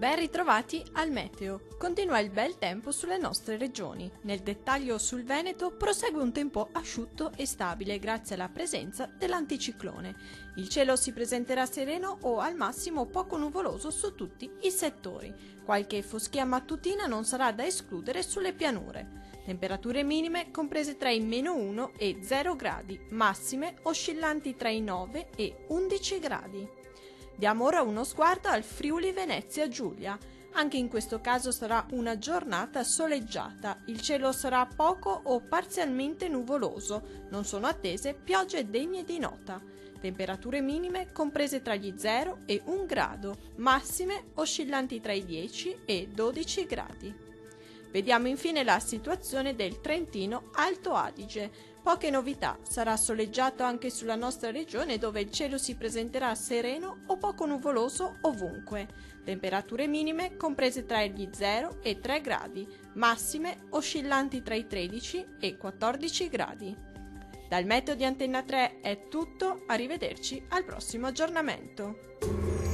Ben ritrovati al meteo. Continua il bel tempo sulle nostre regioni. Nel dettaglio sul Veneto prosegue un tempo asciutto e stabile grazie alla presenza dell'anticiclone. Il cielo si presenterà sereno o al massimo poco nuvoloso su tutti i settori. Qualche foschia mattutina non sarà da escludere sulle pianure. Temperature minime comprese tra i -1 e 0 gradi, massime oscillanti tra i 9 e 11 gradi. Diamo ora uno sguardo al Friuli Venezia Giulia. Anche in questo caso sarà una giornata soleggiata. Il cielo sarà poco o parzialmente nuvoloso. Non sono attese piogge degne di nota. Temperature minime comprese tra gli 0 e 1 grado, massime oscillanti tra i 10 e 12 gradi. Vediamo infine la situazione del Trentino Alto Adige. Poche novità, sarà soleggiato anche sulla nostra regione dove il cielo si presenterà sereno o poco nuvoloso ovunque. Temperature minime comprese tra gli 0 e 3 gradi, massime oscillanti tra i 13 e 14 gradi. Dal meteo di Antenna 3 è tutto, arrivederci al prossimo aggiornamento.